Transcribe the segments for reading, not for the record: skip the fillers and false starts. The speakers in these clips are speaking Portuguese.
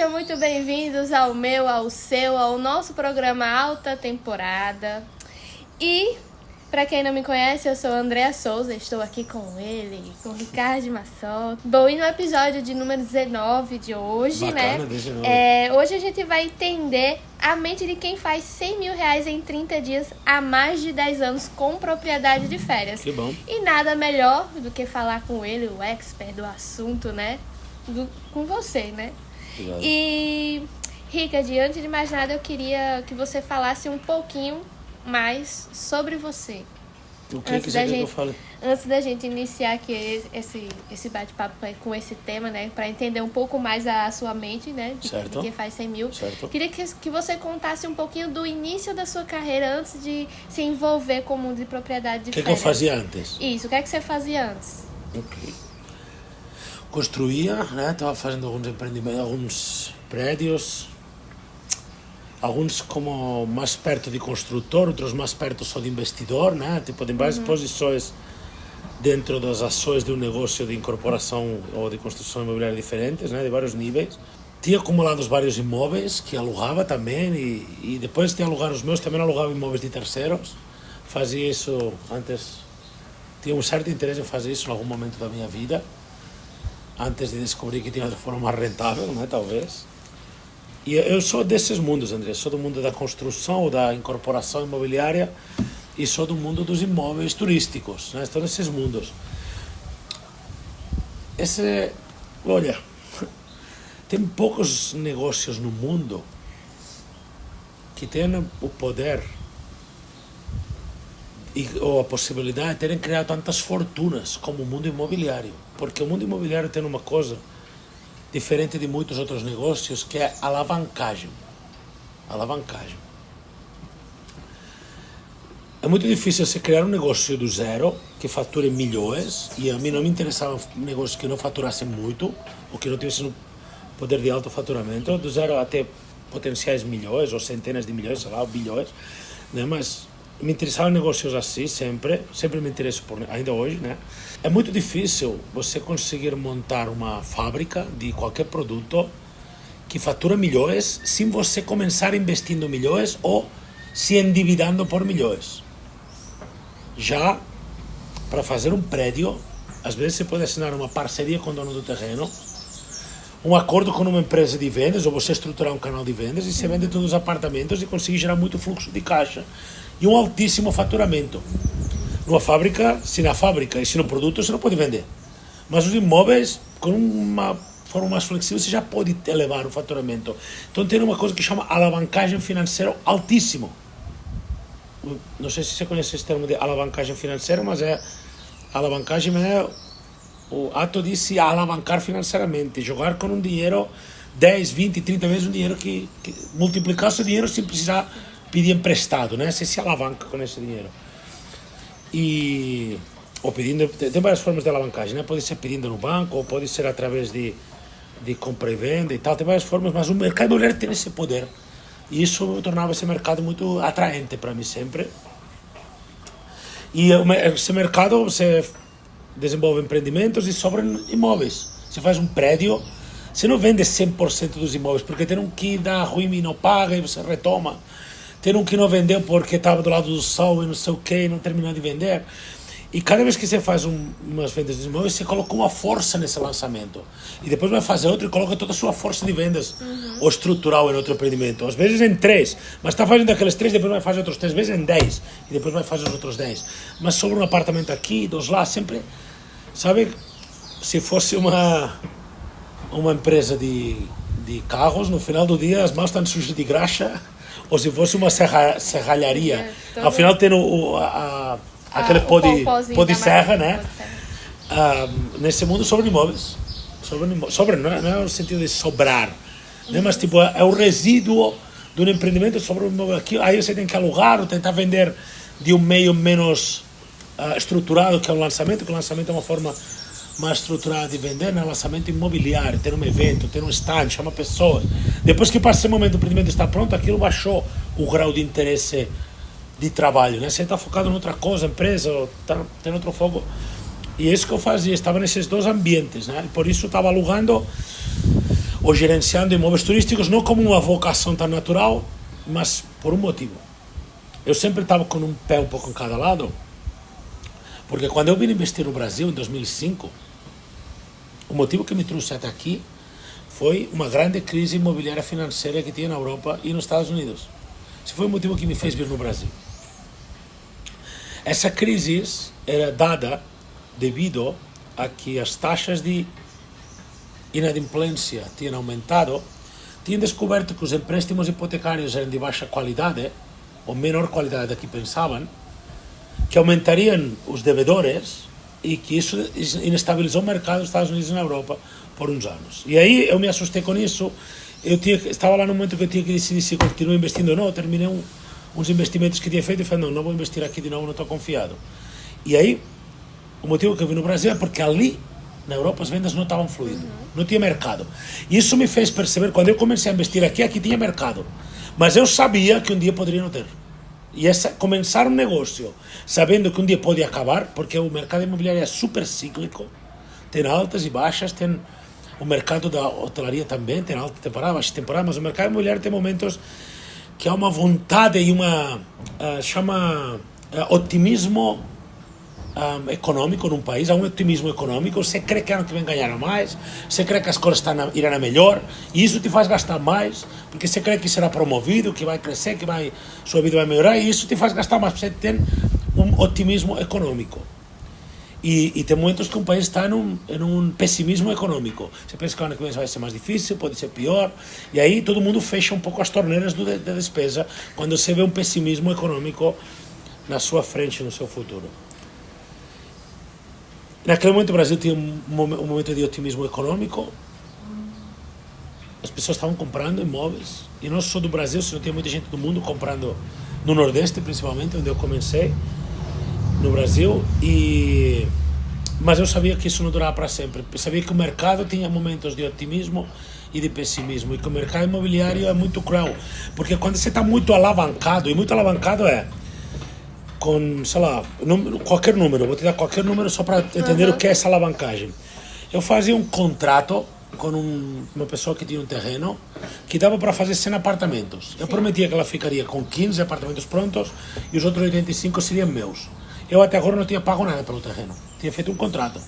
sejam muito bem-vindos ao meu, ao seu, ao nosso programa Alta Temporada. E, para quem não me conhece, eu sou a Andrea Souza, estou aqui com ele, com o Ricardo Massol. Bom, e no episódio de número 19 de hoje, bacana, né? 19. Hoje a gente vai entender a mente de quem faz R$100 mil em 30 dias há mais de 10 anos com propriedade de férias. Que bom. E nada melhor do que falar com ele, o expert do assunto, né? Com você, né? Obrigado. E, Rica, antes de mais nada, eu queria que você falasse um pouquinho mais sobre você. O que quiser que eu fale? Antes da gente iniciar aqui esse bate-papo com esse tema, né? Para entender um pouco mais a sua mente, né? De quem faz 100 mil. Certo. Queria que você contasse um pouquinho do início da sua carreira antes de se envolver com o mundo de propriedade de férias. O que eu fazia antes? Isso, o que é que você fazia antes? Ok. Construía, né? Estava fazendo alguns empreendimentos, alguns prédios, alguns como mais perto de construtor, outros mais perto só de investidor, né? Tipo, tem várias posições dentro das ações de um negócio de incorporação ou de construção imobiliária diferentes, né? De vários níveis. Tinha acumulado vários imóveis que alugava também e depois de alugar os meus, também alugava imóveis de terceiros. Fazia isso antes, tinha um certo interesse em fazer isso em algum momento da minha vida, antes de descobrir que tinha outra forma mais rentável, né, talvez. E eu sou desses mundos, André. Sou do mundo da construção, da incorporação imobiliária e sou do mundo dos imóveis turísticos, né? Estou nesses mundos. Olha, tem poucos negócios no mundo que tenham o poder ou a possibilidade de terem criado tantas fortunas como o mundo imobiliário. Porque o mundo imobiliário tem uma coisa diferente de muitos outros negócios, que é alavancagem. Alavancagem. É muito difícil você criar um negócio do zero, que fature milhões, e a mim não me interessava um negócio que não faturasse muito, ou que não tivesse um poder de alto faturamento, do zero até potenciais milhões, ou centenas de milhões, sei lá, ou bilhões, né? Mas me interessavam negócios assim, sempre me interesso ainda hoje, né? É muito difícil você conseguir montar uma fábrica de qualquer produto que fatura milhões sem você começar investindo milhões ou se endividando por milhões. Já para fazer um prédio, às vezes você pode assinar uma parceria com o dono do terreno, um acordo com uma empresa de vendas, ou você estruturar um canal de vendas e você vende todos os apartamentos e consegue gerar muito fluxo de caixa e um altíssimo faturamento. Numa fábrica, se na fábrica e se no produto, você não pode vender. Mas os imóveis, com uma forma mais flexível, você já pode elevar o faturamento. Então tem uma coisa que chama alavancagem financeira altíssimo. Não sei se você conhece esse termo de alavancagem financeira, mas alavancagem é o ato de se alavancar financeiramente, jogar com um dinheiro 10, 20, 30 vezes um dinheiro que multiplicar seu dinheiro sem precisar pedir emprestado, né? Você se alavanca com esse dinheiro. Ou pedindo, tem várias formas de alavancagem, né? Pode ser pedindo no banco, ou pode ser através de compra e venda e tal, tem várias formas, mas o mercado imobiliário tem esse poder. E isso tornava esse mercado muito atraente para mim sempre. E esse mercado, você desenvolve empreendimentos e sobram imóveis. Você faz um prédio, você não vende 100% dos imóveis, porque tem um que dá ruim e não paga e você retoma. Tem um que não vendeu porque estava do lado do sol e não sei o que, e não terminou de vender. E cada vez que você faz umas vendas de imóveis, você coloca uma força nesse lançamento. E depois vai fazer outro e coloca toda a sua força de vendas, ou estrutural em outro empreendimento. Às vezes em 3, mas está fazendo aqueles 3, depois vai fazer outros 3 vezes em 10. E depois vai fazer os outros 10. Mas sobre um apartamento aqui, 2 lá, sempre... Sabe, se fosse uma empresa de carros, no final do dia as mãos estão sujas de graxa, ou se fosse uma serralharia, ao final tem aquele pó de serra, né? Nesse mundo sobre imóveis. Sobre não é no sentido de sobrar, né? Mas tipo, é o resíduo de um empreendimento sobre um imóvel aqui. Aí você tem que alugar ou tentar vender de um meio menos estruturado, que é o lançamento, que o lançamento é uma forma mais estruturada de vender, né? Lançamento imobiliário, ter um evento, ter um stand, chamar pessoas. Depois que passa esse momento, o empreendimento está pronto, aquilo baixou o grau de interesse de trabalho, né? Você está focado em outra coisa, empresa, ou tem outro foco. E é isso que eu fazia, estava nesses dois ambientes, né? Por isso estava alugando ou gerenciando imóveis turísticos, não como uma vocação tão natural, mas por um motivo. Eu sempre estava com um pé um pouco em cada lado, porque quando eu vim investir no Brasil, em 2005, o motivo que me trouxe até aqui foi uma grande crise imobiliária financeira que tinha na Europa e nos Estados Unidos. Esse foi o motivo que me fez vir no Brasil. Essa crise era dada devido a que as taxas de inadimplência tinham aumentado, tinham descoberto que os empréstimos hipotecários eram de baixa qualidade, ou menor qualidade do que pensavam, que aumentariam os devedores e que isso inestabilizou o mercado dos Estados Unidos e na Europa por uns anos. E aí eu me assustei com isso. Estava lá no momento que eu tinha que decidir se continuo investindo ou não. Eu terminei uns investimentos que tinha feito e falei, não vou investir aqui de novo, não estou confiado. E aí, o motivo que eu vim no Brasil é porque ali, na Europa, as vendas não estavam fluindo, não tinha mercado. E isso me fez perceber, quando eu comecei a investir aqui tinha mercado. Mas eu sabia que um dia poderia não ter. E começar um negócio sabendo que um dia pode acabar, porque o mercado imobiliário é super cíclico, tem altas e baixas, tem o mercado da hotelaria também, tem alta temporada, baixa temporada, mas o mercado imobiliário tem momentos que há uma vontade e uma otimismo econômico num país, há um otimismo econômico, você crê que ano que vem ganhará mais, você crê que as coisas irão a melhor, e isso te faz gastar mais, porque você crê que será promovido, que vai crescer, que sua vida vai melhorar, e isso te faz gastar mais, você tem um otimismo econômico. E tem momentos que um país está em um pessimismo econômico. Você pensa que o ano que vem vai ser mais difícil, pode ser pior, e aí todo mundo fecha um pouco as torneiras da despesa quando você vê um pessimismo econômico na sua frente, no seu futuro. Naquele momento o Brasil tinha um momento de otimismo econômico, as pessoas estavam comprando imóveis, e não só do Brasil, senão tinha muita gente do mundo comprando no Nordeste, principalmente, onde eu comecei, no Brasil, mas eu sabia que isso não durava para sempre. Eu sabia que o mercado tinha momentos de otimismo e de pessimismo, e que o mercado imobiliário é muito cruel, porque quando você está muito alavancado, e muito alavancado com, sei lá, qualquer número, vou te dar qualquer número só para entender o que é essa alavancagem. Eu fazia um contrato com uma pessoa que tinha um terreno que dava para fazer 100 apartamentos. Eu prometia que ela ficaria com 15 apartamentos prontos e os outros 85 seriam meus. Eu até agora não tinha pago nada pelo terreno, tinha feito um contrato.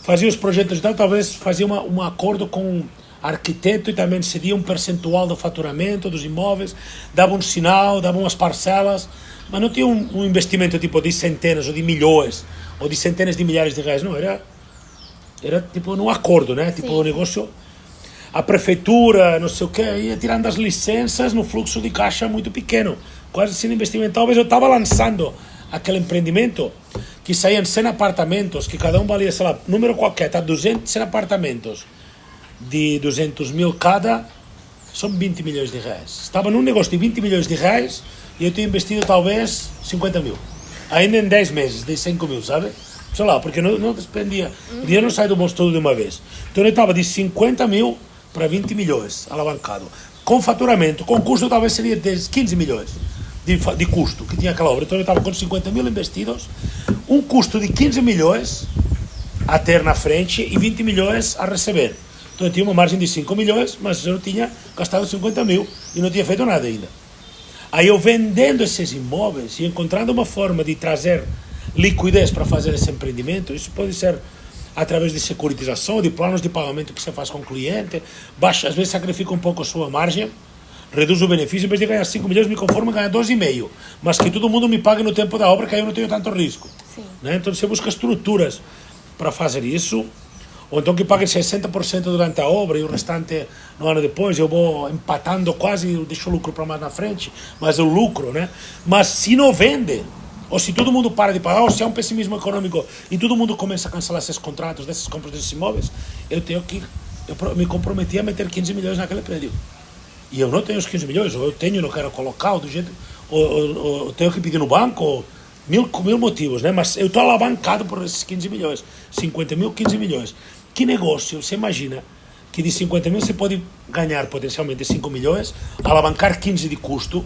Fazia os projetos e tal, talvez fazia um acordo com arquiteto e também cedia um percentual do faturamento dos imóveis, dava um sinal, dava umas parcelas, mas não tinha um investimento tipo de centenas ou de milhões ou de centenas de milhares de reais, não, era tipo um acordo, né? Tipo um negócio, a prefeitura, não sei o que, ia tirando as licenças no fluxo de caixa muito pequeno, quase sem investimento. Talvez eu estava lançando aquele empreendimento que saíam 100 apartamentos, que cada um valia, sei lá, número qualquer, tá, 100 apartamentos de 200 mil cada, são 20 milhões de reais. Estava num negócio de 20 milhões de reais e eu tinha investido talvez 50 mil. Ainda em 10 meses, de 5 mil, sabe? Sei lá, porque não despendia. O dinheiro não sai do bolso todo de uma vez. Então eu estava de 50 mil para 20 milhões alavancado. Com faturamento, com custo talvez seria de 15 milhões de custo que tinha aquela obra. Então eu estava com 50 mil investidos, um custo de 15 milhões a ter na frente e 20 milhões a receber. Então eu tinha uma margem de 5 milhões, mas eu tinha gastado 50 mil e não tinha feito nada ainda. Aí eu vendendo esses imóveis e encontrando uma forma de trazer liquidez para fazer esse empreendimento, isso pode ser através de securitização, de planos de pagamento que você faz com o cliente, baixa, às vezes sacrifica um pouco a sua margem, reduz o benefício, em vez de ganhar 5 milhões, me conformo em ganhar 12,5, mas que todo mundo me pague no tempo da obra, que aí eu não tenho tanto risco. Né? Então você busca estruturas para fazer isso, ou então que pague 60% durante a obra e o restante no ano depois, eu vou empatando quase, eu deixo o lucro para mais na frente, mas eu lucro, né? Mas se não vende, ou se todo mundo para de pagar, ou se há um pessimismo econômico e todo mundo começa a cancelar esses contratos, dessas compras desses imóveis, eu me comprometi a meter 15 milhões naquele prédio. E eu não tenho os 15 milhões, ou eu tenho e não quero colocar, ou tenho que pedir no banco, ou mil motivos, né? Mas eu estou alavancado por esses 15 milhões, 50 mil, 15 milhões. Que negócio, você imagina que de 50 mil você pode ganhar potencialmente 5 milhões, alavancar 15 de custo,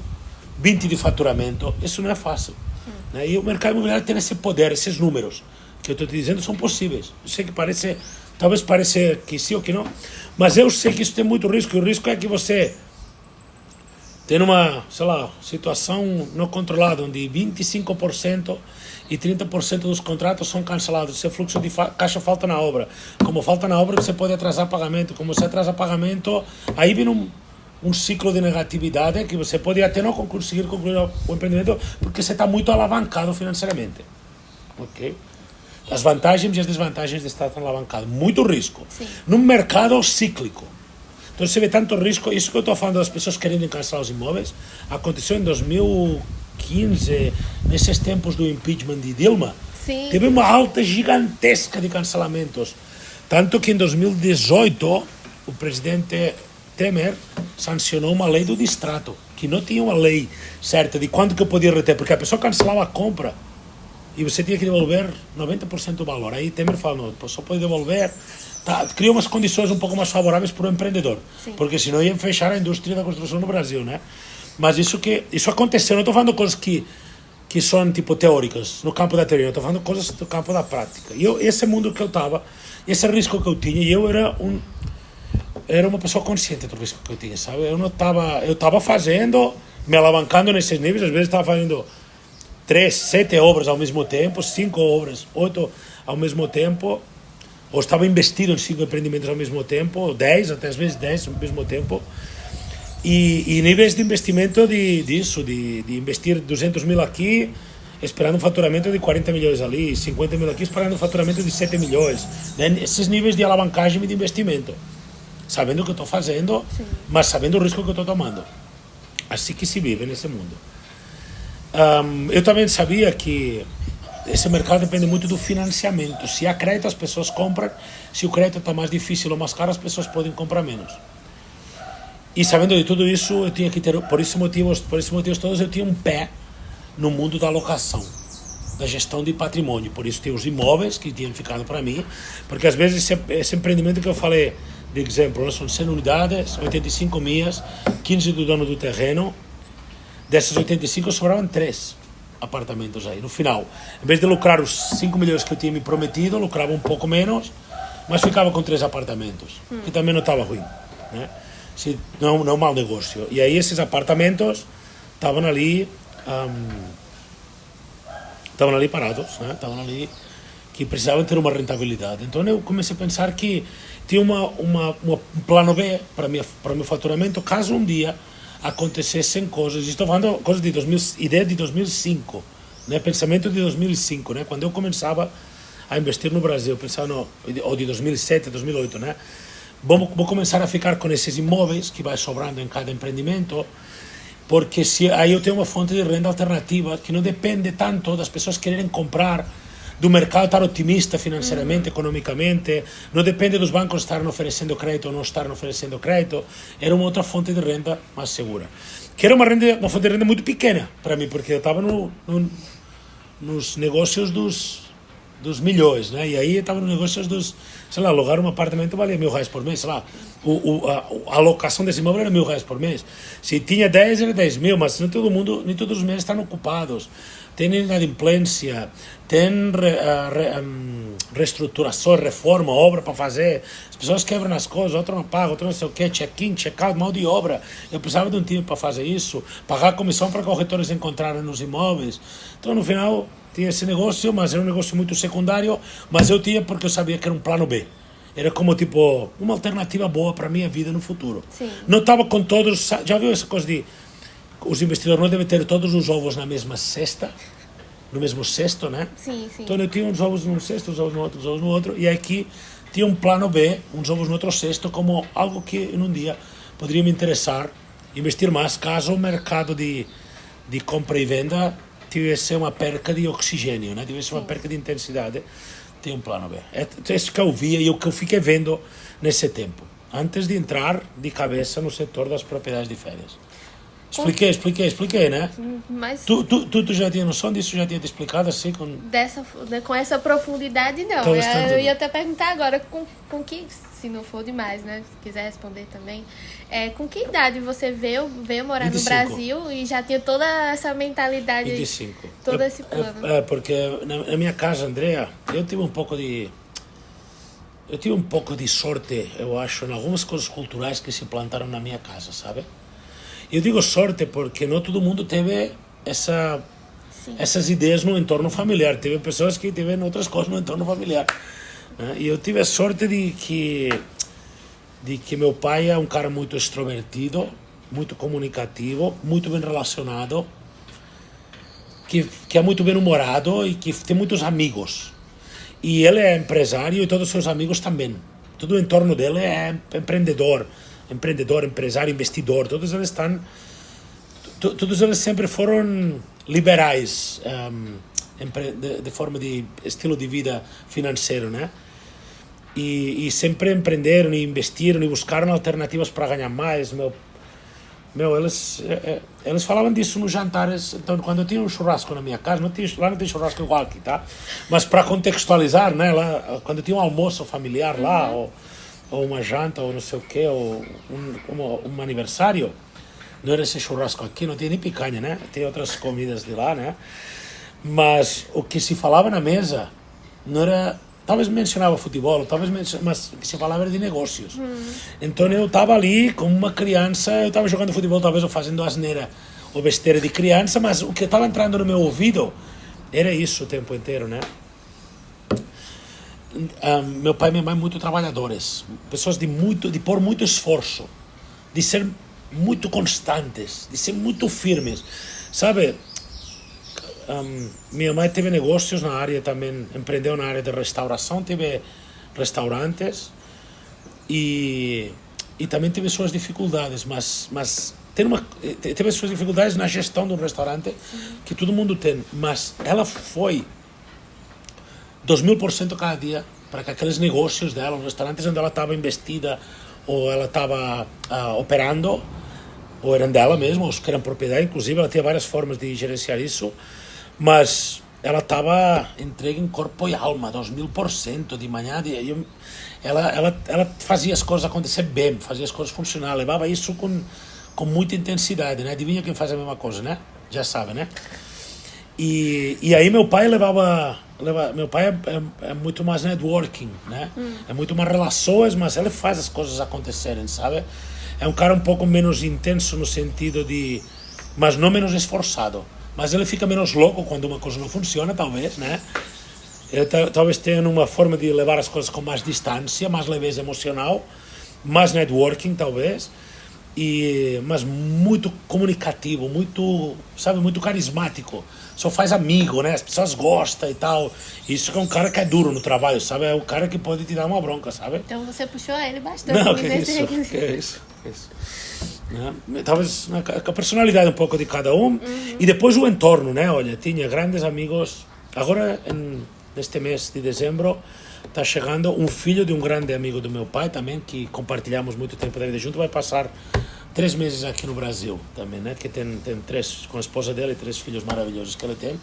20 de faturamento, isso não é fácil. Né? E o mercado imobiliário tem esse poder, esses números que eu estou te dizendo são possíveis. Eu sei que parece Talvez pareça que sim ou que não, mas eu sei que isso tem muito risco, e o risco é que você tem uma, sei lá, situação não controlada, onde 25% e 30% dos contratos são cancelados, se fluxo de caixa falta na obra. Como falta na obra, você pode atrasar pagamento. Como você atrasa pagamento, aí vem um ciclo de negatividade que você pode até não conseguir concluir o empreendimento porque você está muito alavancado financeiramente. Ok? As vantagens e as desvantagens de estar tão alavancado. Muito risco. Sim. Num mercado cíclico. Então você vê tanto risco. Isso que eu estou falando das pessoas querendo cancelar os imóveis aconteceu em 2015, nesses tempos do impeachment de Dilma. Sim. Teve uma alta gigantesca de cancelamentos. Tanto que em 2018 o presidente Temer sancionou uma lei do distrato, que não tinha uma lei certa de quanto que eu podia reter, porque a pessoa cancelava a compra e você tinha que devolver 90% do valor. Aí Temer falou, não, só pode devolver. Tá, criou umas condições um pouco mais favoráveis para o empreendedor, sim, porque senão ia fechar a indústria da construção no Brasil, né? Mas isso aconteceu, não estou falando coisas que são tipo teóricas, no campo da teoria, eu estou falando coisas do campo da prática. E esse mundo que eu estava, esse risco que eu tinha, e eu era uma pessoa consciente do risco que eu tinha, sabe? Eu estava fazendo, me alavancando nesses níveis, às vezes estava fazendo 3, 7 obras ao mesmo tempo, 5 obras, 8 ao mesmo tempo, ou estava investido em 5 empreendimentos ao mesmo tempo, 10, até às vezes 10 ao mesmo tempo, e níveis de investimento de investir 200 mil aqui, esperando um faturamento de 40 milhões ali, 50 mil aqui, esperando um faturamento de 7 milhões, né? Esses níveis de alavancagem e de investimento, sabendo o que eu estou fazendo, sim, mas sabendo o risco que eu estou tomando. Assim que se vive nesse mundo. Eu também sabia que esse mercado depende muito do financiamento. Se há crédito, as pessoas compram. Se o crédito está mais difícil ou mais caro, as pessoas podem comprar menos. E sabendo de tudo isso, eu tinha que ter, por esses motivos todos, eu tinha um pé no mundo da alocação, da gestão de patrimônio. Por isso tinha os imóveis que tinham ficado para mim, porque às vezes esse empreendimento que eu falei, de exemplo, são 100 unidades, 85 minhas, 15 do dono do terreno. Dessas 85 sobravam 3 apartamentos aí. No final, em vez de lucrar os 5 milhões que eu tinha me prometido, lucrava um pouco menos, mas ficava com 3 apartamentos, que também não estava ruim, né? Não é um mau negócio. E aí esses apartamentos estavam ali parados, né? Estavam ali, que precisavam ter uma rentabilidade. Então eu comecei a pensar que tinha um plano B para meu faturamento, caso um dia acontecessem coisas. Estou falando coisas de ideia de 2005, né? Pensamento de 2005, né? Quando eu começava a investir no Brasil, pensava ou de 2007, 2008, né? Vou começar a ficar com esses imóveis que vai sobrando em cada empreendimento, porque aí eu tenho uma fonte de renda alternativa que não depende tanto das pessoas quererem comprar, do mercado estar otimista financeiramente, economicamente, não depende dos bancos estarem oferecendo crédito ou não estarem oferecendo crédito. Era uma outra fonte de renda mais segura, que era uma fonte de renda muito pequena para mim, porque eu estava nos negócios dos milhões, né? E aí estava nos negócios dos, sei lá, alugar um apartamento valia R$1.000 por mês, sei lá, a alocação desse imóvel era R$1.000 por mês. Se tinha 10, era 10 mil, mas nem todos os meses estão ocupados. Tem inadimplência, tem reestruturação, reforma, obra para fazer. As pessoas quebram as coisas, outro não paga, outro não sei o que, check-in, check-out, mão de obra. Eu precisava de um time para fazer isso, pagar comissão para corretores encontrarem nos imóveis. Então, no final, tinha esse negócio, mas era um negócio muito secundário, mas eu tinha porque eu sabia que era um plano B. Era como, tipo, uma alternativa boa para a minha vida no futuro. Sim. Não estava com todos... Já viu essa coisa de... Os investidores não devem ter todos os ovos na mesma cesta, no mesmo cesto, né? Sim, sim. Então eu tinha uns ovos num cesto, uns ovos no outro, uns ovos no outro, e aqui tinha um plano B, uns ovos no outro cesto, como algo que num dia poderia me interessar, investir mais, caso o mercado de compra e venda tivesse uma perca de oxigênio, né? Tivesse uma perca de intensidade, tinha um plano B. É isso que eu via e o que eu fiquei vendo nesse tempo, antes de entrar de cabeça no setor das propriedades de férias. Expliquei, né? Mas tu já tinha noção disso? Já tinha te explicado assim? com essa profundidade, não. Então, eu ia até perguntar agora, com que, se não for demais, né? Se quiser responder também. Com que idade você veio morar 25. No Brasil e já tinha toda essa mentalidade? 25. Todo esse plano. Porque na minha casa, Andrea, eu tive um pouco de eu tive um pouco de sorte, eu acho, em algumas coisas culturais que se plantaram na minha casa, sabe? Eu digo sorte porque não todo mundo teve essas ideias no entorno familiar. Teve pessoas que tiveram outras coisas no entorno familiar, né? E eu tive a sorte de que meu pai é um cara muito extrovertido, muito comunicativo, muito bem relacionado, que é muito bem humorado e que tem muitos amigos. E ele é empresário e todos os seus amigos também. Todo o entorno dele é empreendedor, empresário, investidor. Todos eles sempre foram liberais, de forma de estilo de vida financeiro, né? E sempre empreenderam e investiram e buscaram alternativas para ganhar mais. Eles falavam disso nos jantares. Então, quando eu tinha um churrasco na minha casa, lá não tem churrasco igual aqui, tá? Mas para contextualizar, né? Lá, quando eu tinha um almoço familiar lá, ou uma janta, ou não sei o quê, ou um aniversário, não era esse churrasco aqui, não tinha nem picanha, né? Tem outras comidas de lá, né? Mas o que se falava na mesa não era... Talvez mencionava futebol, mas o que se falava era de negócios. Então eu estava ali como uma criança, eu estava jogando futebol, talvez ou fazendo asneira ou besteira de criança, mas o que estava entrando no meu ouvido era isso o tempo inteiro, né? Meu pai e minha mãe muito trabalhadores, pessoas de pôr muito esforço, de ser muito constantes, de ser muito firmes, sabe? Minha mãe teve negócios na área também, empreendeu na área de restauração, teve restaurantes e também teve suas dificuldades, mas teve suas dificuldades na gestão de um restaurante, que todo mundo tem, mas ela foi 2000% cada dia para que aqueles negócios dela, os restaurantes onde ela estava investida ou ela estava operando, ou eram dela mesmo, ou que eram propriedade, inclusive ela tinha várias formas de gerenciar isso, mas ela estava entregue em corpo e alma, 2000% de manhã. Ela fazia as coisas acontecer bem, fazia as coisas funcionar, levava isso com muita intensidade, né? Adivinha quem faz a mesma coisa, né? Já sabe, né? E aí meu pai meu pai é muito mais networking, né? É muito mais relações, mas ele faz as coisas acontecerem, sabe? É um cara um pouco menos intenso no sentido de... mas não menos esforçado. Mas ele fica menos louco quando uma coisa não funciona, talvez, né? Ele talvez tenha uma forma de levar as coisas com mais distância, mais leveza emocional, mais networking, talvez, mas muito comunicativo, muito, sabe, muito carismático. Só faz amigo, né? As pessoas gostam e tal. Isso que é um cara que é duro no trabalho, sabe? É o cara que pode te dar uma bronca, sabe? Então você puxou ele bastante. Não, que isso. Né? Talvez a personalidade um pouco de cada um. E depois o entorno, né? Olha, tinha grandes amigos. Agora, neste mês de dezembro, está chegando um filho de um grande amigo do meu pai também, que compartilhamos muito tempo da vida junto, vai passar 3 meses aqui no Brasil também, né? Que tem 3, com a esposa dele, e 3 filhos maravilhosos que ele tem.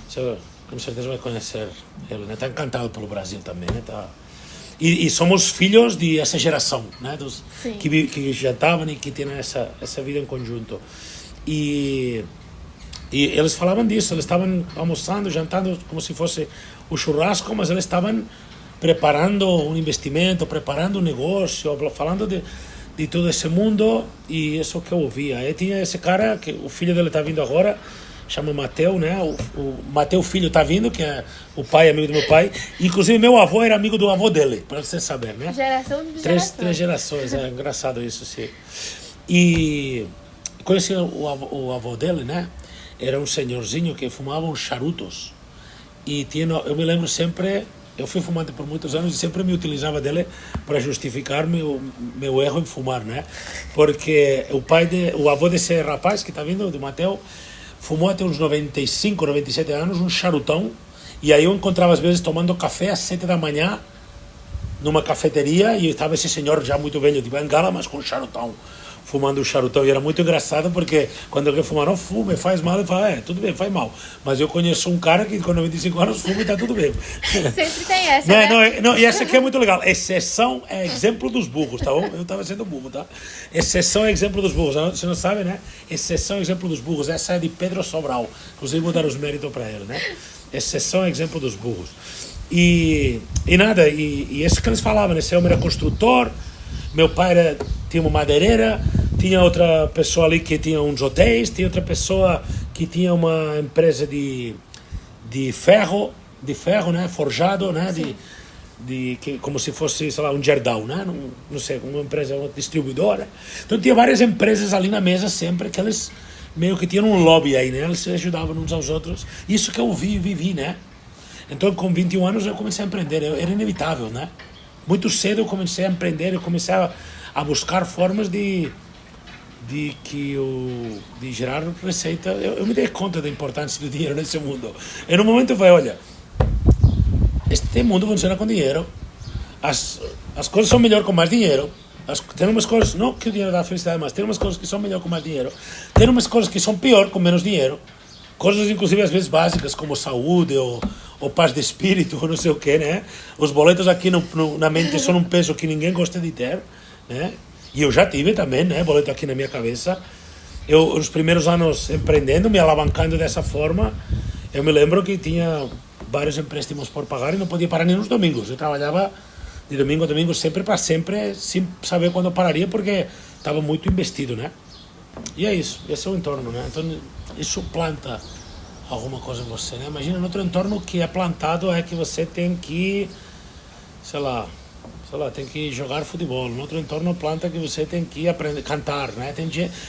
Você com certeza vai conhecer ele, né? Está encantado pelo Brasil também, né? E somos filhos dessa geração, né? Que já estavam e que têm essa vida em conjunto. E eles falavam disso, eles estavam almoçando, jantando como se fosse o churrasco, mas eles estavam preparando um investimento, preparando um negócio, falando de todo esse mundo, e isso que eu ouvia. Aí tinha esse cara, que o filho dele está vindo agora, chama Mateu, né? O Mateu filho está vindo, que é o pai, amigo do meu pai. Inclusive, meu avô era amigo do avô dele, para você saber, né? Geração de três gerações, é engraçado isso, sim. E conheci o avô dele, né? Era um senhorzinho que fumava uns charutos. E eu me lembro sempre, eu fui fumante por muitos anos e sempre me utilizava dele para justificar meu erro em fumar, né? Porque o avô desse rapaz que está vindo, do Mateu, fumou até uns 95, 97 anos, um charutão, e aí eu encontrava às vezes tomando café às 7 da manhã, numa cafeteria, e estava esse senhor já muito velho de bengala, mas com charutão, fumando o charutão, e era muito engraçado, porque quando alguém fuma, não fume, faz mal, ele fala, tudo bem, faz mal, mas eu conheço um cara que com 95 anos fuma e está tudo bem. Sempre tem essa, né? Não, e essa aqui é muito legal, exceção é exemplo dos burros, tá bom? Eu estava sendo burro, tá? Exceção é exemplo dos burros, você não sabe, né? Exceção é exemplo dos burros, essa é de Pedro Sobral, inclusive vou dar os méritos para ele, né? Exceção é exemplo dos burros. E nada, e isso que eles falavam, esse homem era construtor, meu pai tinha uma madeireira, tinha outra pessoa ali que tinha uns hotéis, tinha outra pessoa que tinha uma empresa de ferro, né, forjado, né, como se fosse, sei lá, um Gerdau, né, não sei, uma empresa, uma distribuidora. Então tinha várias empresas ali na mesa sempre, que eles meio que tinham um lobby aí, né, eles se ajudavam uns aos outros. Isso que eu vivi, né. Então com 21 anos eu comecei a empreender, era inevitável, né. Muito cedo eu comecei a empreender, eu comecei a buscar formas de gerar receita. Eu me dei conta da importância do dinheiro nesse mundo. E no momento eu falei, olha, este mundo funciona com dinheiro, as coisas são melhor com mais dinheiro, tem umas coisas, não que o dinheiro dá felicidade, mas tem umas coisas que são melhor com mais dinheiro, tem umas coisas que são pior com menos dinheiro, coisas inclusive às vezes básicas como saúde ou paz de espírito, ou não sei o que, né? Os boletos aqui na mente são um peso que ninguém gosta de ter, né? E eu já tive também, né, boleto aqui na minha cabeça. Eu, nos primeiros anos empreendendo, me alavancando dessa forma, eu me lembro que tinha vários empréstimos por pagar e não podia parar nem nos domingos. Eu trabalhava de domingo a domingo, sempre para sempre, sem saber quando pararia, porque estava muito investido, né? E é isso, esse é o entorno, né? Então, isso planta alguma coisa em você, né? Imagina, no outro entorno que é plantado é que você tem que, sei lá, tem que jogar futebol. No outro entorno planta que você tem que aprender a cantar, né?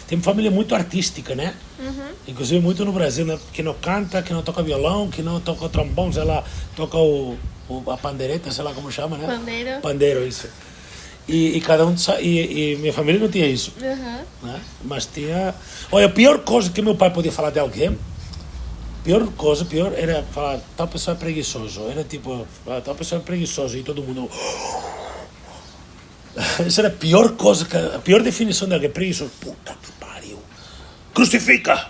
Tem família muito artística, né? Uhum. Inclusive muito no Brasil, né? Que não canta, que não toca violão, que não toca trombone, sei lá, toca a pandeireta, sei lá como chama, né? Pandeiro. Pandeiro, isso. E cada um e minha família não tinha isso, né? Mas tinha. Olha, a pior coisa que meu pai podia falar de alguém, pior era falar, tal pessoa é preguiçoso. Era tipo, tal pessoa é preguiçoso e todo mundo. Essa era a pior coisa, a pior definição de alguém preguiçoso. Puta que pariu. Crucifica!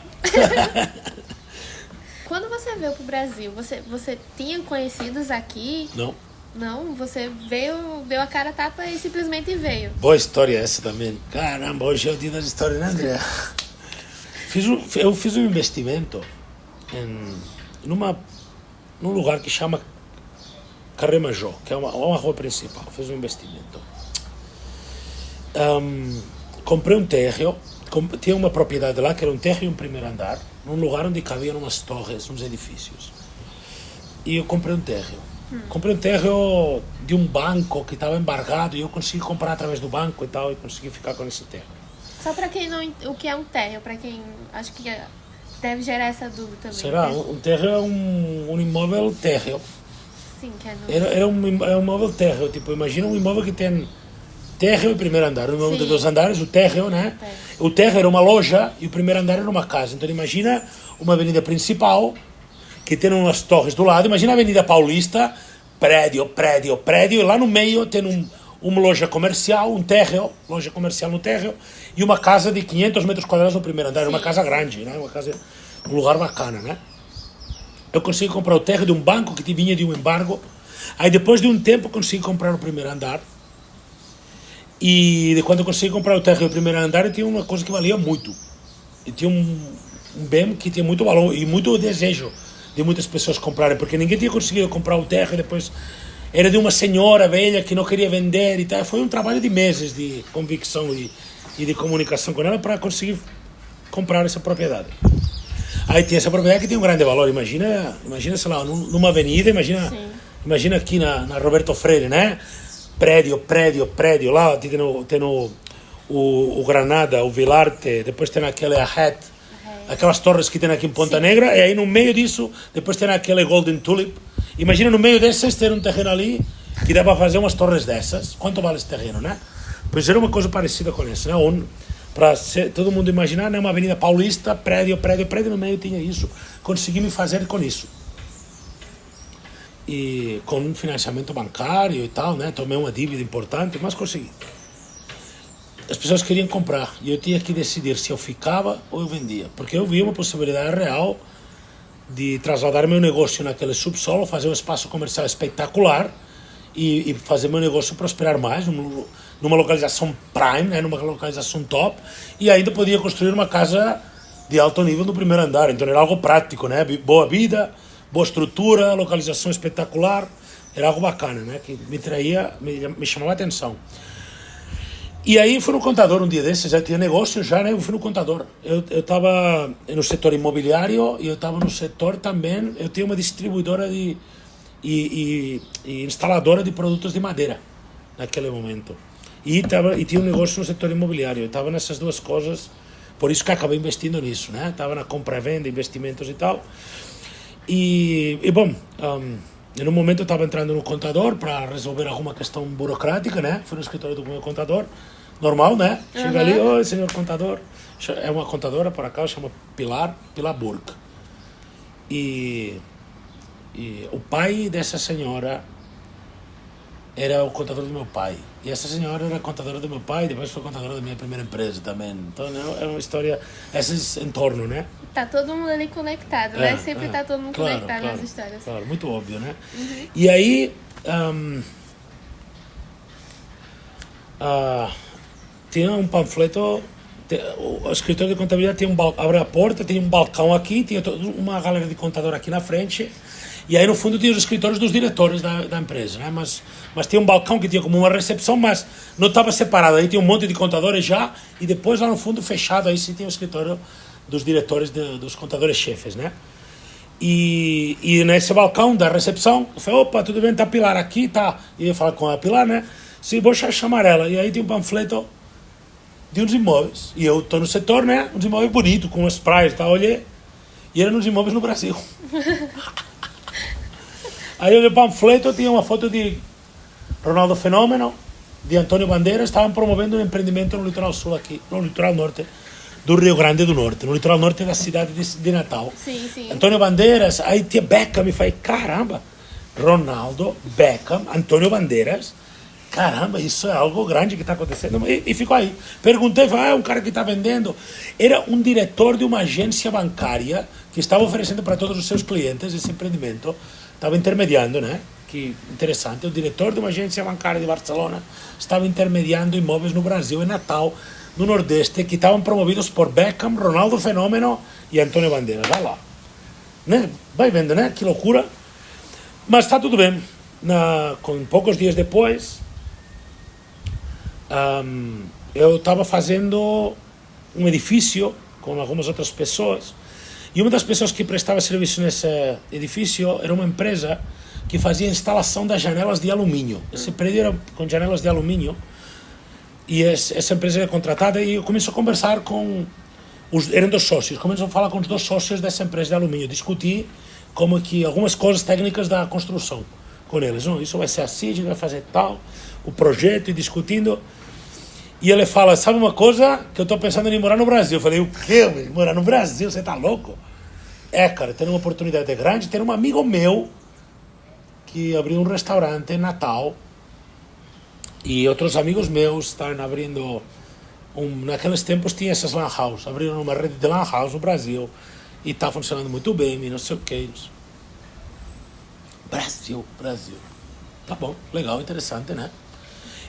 Quando você veio pro Brasil, você tinha conhecidos aqui? Não. Não? Você veio, deu a cara a tapa e simplesmente veio? Boa história essa também. Caramba, hoje é o dia das histórias, né, André? Eu fiz um investimento num lugar que chama Carré Major, que é uma rua principal. Fiz um investimento. Comprei um térreo, tinha uma propriedade lá que era um térreo e um primeiro andar, num lugar onde cabiam umas torres, uns edifícios. E eu comprei um térreo. Comprei um térreo de um banco que estava embargado e eu consegui comprar através do banco e tal, e consegui ficar com esse térreo. Só para quem não... O que é um térreo? Para quem... Acho que deve gerar essa dúvida também. Será? Um térreo é um imóvel térreo. Sim, que é no... Era um imóvel térreo. Tipo, imagina um imóvel que tem térreo e primeiro andar. Um imóvel de 2 andares, o térreo, né? O térreo era uma loja e o primeiro andar era uma casa. Então imagina uma avenida principal que tem umas torres do lado. Imagina a Avenida Paulista, prédio, e lá no meio tem uma loja comercial, um térreo, loja comercial no térreo, e uma casa de 500 metros quadrados no primeiro andar. Sim. Uma casa grande, né? Um lugar bacana, né? Eu consegui comprar o térreo de um banco que vinha de um embargo. Aí depois de um tempo consegui comprar o primeiro andar. E quando eu consegui comprar o térreo e o primeiro andar, eu tinha uma coisa que valia muito. Eu tinha um bem que tinha muito valor e muito desejo de muitas pessoas comprarem, porque ninguém tinha conseguido comprar o térreo. Depois era de uma senhora velha que não queria vender e tal. Foi um trabalho de meses de convicção e de comunicação com ela para conseguir comprar essa propriedade. Aí tinha essa propriedade que tem um grande valor. Imagina, sei lá, numa avenida, imagina aqui na Roberto Freire, né? Prédio, lá tem o Granada, o Vilarte, depois tem aquele Ahet, aquelas torres que tem aqui em Ponta Negra, e aí no meio disso, depois tem aquele Golden Tulip. Imagina no meio desses ter um terreno ali, que dá para fazer umas torres dessas. Quanto vale esse terreno, né? Pois era uma coisa parecida com isso, né? Para todo mundo imaginar, né? Uma avenida paulista, prédio, no meio tinha isso. Consegui me fazer com isso. E com um financiamento bancário e tal, né? Tomei uma dívida importante, mas consegui. As pessoas queriam comprar e eu tinha que decidir se eu ficava ou eu vendia, porque eu via uma possibilidade real de trasladar meu negócio naquele subsolo, fazer um espaço comercial espetacular e fazer meu negócio prosperar mais numa localização prime, né? Numa localização top, e ainda podia construir uma casa de alto nível no primeiro andar. Então era algo prático, né? Boa vida, boa estrutura, localização espetacular, Era algo bacana, né? Que me chamava a atenção. E aí fui no contador um dia desses, já tinha negócio já, né? Eu fui no contador. Eu estava no setor imobiliário e eu estava no setor também, eu tinha uma distribuidora e instaladora de produtos de madeira naquele momento. E tinha um negócio no setor imobiliário. Eu estava nessas duas coisas, por isso que acabei investindo nisso, né? Estava na compra e venda, investimentos e tal. E bom, em um momento eu estava entrando no contador para resolver alguma questão burocrática, né? Fui no escritório do meu contador, normal, né? Chega ali, oi, senhor contador. É uma contadora, por acaso, chama Pilar Burke. E o pai dessa senhora era o contador do meu pai. E essa senhora era contadora do meu pai e depois foi contadora da minha primeira empresa também. Então é uma história, esses entorno, né? Tá todo mundo ali conectado, né? Sempre tá todo mundo conectado nas histórias. Claro, muito óbvio, né? E aí, tinha um panfleto, o escritório de contabilidade tinha abre a porta, tinha um balcão aqui, tinha uma galera de contador aqui na frente, e aí no fundo tinha os escritórios dos diretores da empresa, né? Mas tinha um balcão que tinha como uma recepção, mas não estava separado, aí tinha um monte de contadores já, e depois lá no fundo fechado, aí sim tinha o escritório dos diretores, dos contadores chefes, né? E nesse balcão da recepção, eu falei, opa, tudo bem, tá a Pilar aqui, tá? E eu falo com a Pilar, né? Sim, vou chamar ela. E aí tem um panfleto de uns imóveis. E eu tô no setor, né? Uns imóveis bonitos, com umas praias e tal, olhei. E eram uns imóveis no Brasil. Aí eu olhei o panfleto, tinha uma foto de Ronaldo Fenômeno, de Antônio Bandeiras, estavam promovendo um empreendimento no litoral sul aqui, no litoral norte do Rio Grande do Norte, no litoral norte da cidade de Natal. Sim, sim. Antônio Bandeiras, aí tinha Beckham, e falei, caramba, Ronaldo, Beckham, Antônio Bandeiras, caramba, isso é algo grande que está acontecendo. E ficou aí. Perguntei, falei, um cara que está vendendo. Era um diretor de uma agência bancária que estava oferecendo para todos os seus clientes esse empreendimento, estava intermediando, né? Que interessante, o diretor de uma agência bancária de Barcelona estava intermediando imóveis no Brasil, em Natal, no Nordeste, que estavam promovidos por Beckham, Ronaldo Fenômeno e Antônio Bandeiras. Vai lá. Né? Vai vendo, né? Que loucura. Mas está tudo bem. Com poucos dias depois, eu estava fazendo um edifício com algumas outras pessoas. E uma das pessoas que prestava serviço nesse edifício era uma empresa que fazia instalação das janelas de alumínio. Esse prédio era com janelas de alumínio. E essa empresa era contratada e eu comecei a conversar com eram dois sócios, comecei a falar com os dois sócios dessa empresa de alumínio, discutir como que algumas coisas técnicas da construção com eles. Não, isso vai ser assim, a gente vai fazer tal, o projeto, e discutindo. E ele fala, sabe uma coisa que eu estou pensando em morar no Brasil? Eu falei, o quê? Morar no Brasil? Você tá louco? Cara, tem uma oportunidade grande, tem um amigo meu que abriu um restaurante em Natal. E outros amigos meus estão abrindo, naqueles tempos tinha essas lan house, abriram uma rede de lan house no Brasil e está funcionando muito bem, e não sei o que. Brasil. Tá bom, legal, interessante, né?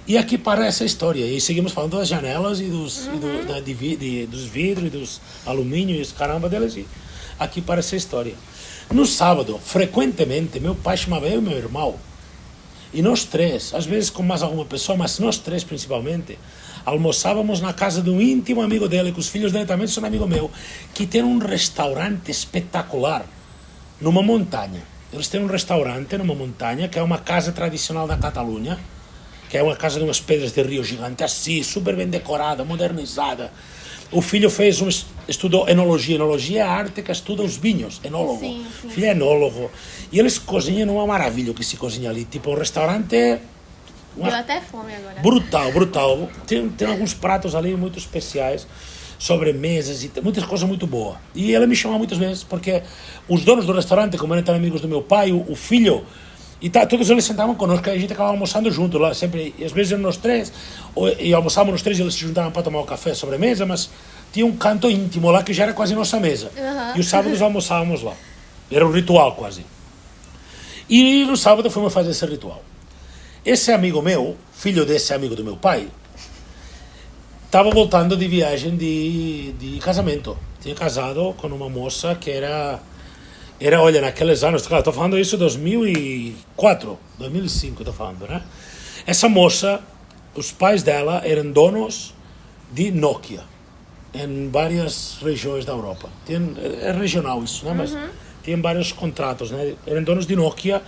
E aqui para essa história, e seguimos falando das janelas e dos vidros e dos alumínios, caramba deles, e aqui para essa história. No sábado, frequentemente, meu pai chamava eu e meu irmão, e nós três, às vezes com mais alguma pessoa, mas nós três principalmente, almoçávamos na casa de um íntimo amigo dele, que os filhos dele também são amigo meu, que tem um restaurante espetacular numa montanha. Eles têm um restaurante numa montanha, que é uma casa tradicional da Catalunha, que é uma casa de umas pedras de rio gigante, assim, super bem decorada, modernizada. O filho estudou enologia. Enologia é a arte que estuda os vinhos, enólogo. Sim. O filho é enólogo. E eles cozinham uma maravilha o que se cozinha ali. Tipo, um restaurante... Deu até fome agora. Brutal. Tem alguns pratos ali muito especiais, sobremesas e muitas coisas muito boas. E ele me chamava muitas vezes, porque os donos do restaurante, como eram amigos do meu pai, o filho... todos eles sentavam conosco, a gente acabava almoçando junto lá, sempre, e às vezes eram nós três, e almoçávamos nós três e eles se juntavam para tomar um café, sobremesa, mas tinha um canto íntimo lá que já era quase nossa mesa. E os sábados almoçávamos lá. Era um ritual quase. E no sábado fomos fazer esse ritual. Esse amigo meu, filho desse amigo do meu pai, estava voltando de viagem de casamento. Tinha casado com uma moça Era, olha, naqueles anos, claro, estou falando isso em 2004, 2005, estou falando, né? Essa moça, os pais dela eram donos de Nokia em várias regiões da Europa. É regional isso, né? Mas tinham vários contratos, né? Eram donos de Nokia,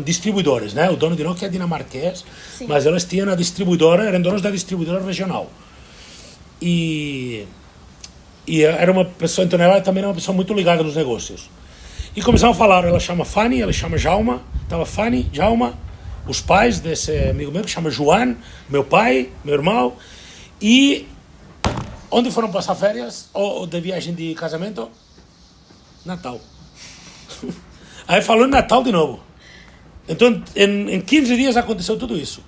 distribuidores, né? O dono de Nokia é dinamarquês, Sim. mas eles tinham a distribuidora, eram donos da distribuidora regional. E era uma pessoa, então ela também era uma pessoa muito ligada nos negócios. E começaram a falar, ela chama Fanny, ela chama Jauma, estava Fanny, Jauma, os pais desse amigo meu que chama João, meu pai, meu irmão, e onde foram passar férias ou de viagem de casamento? Natal. Aí falou em Natal de novo. Então, em 15 dias aconteceu tudo isso.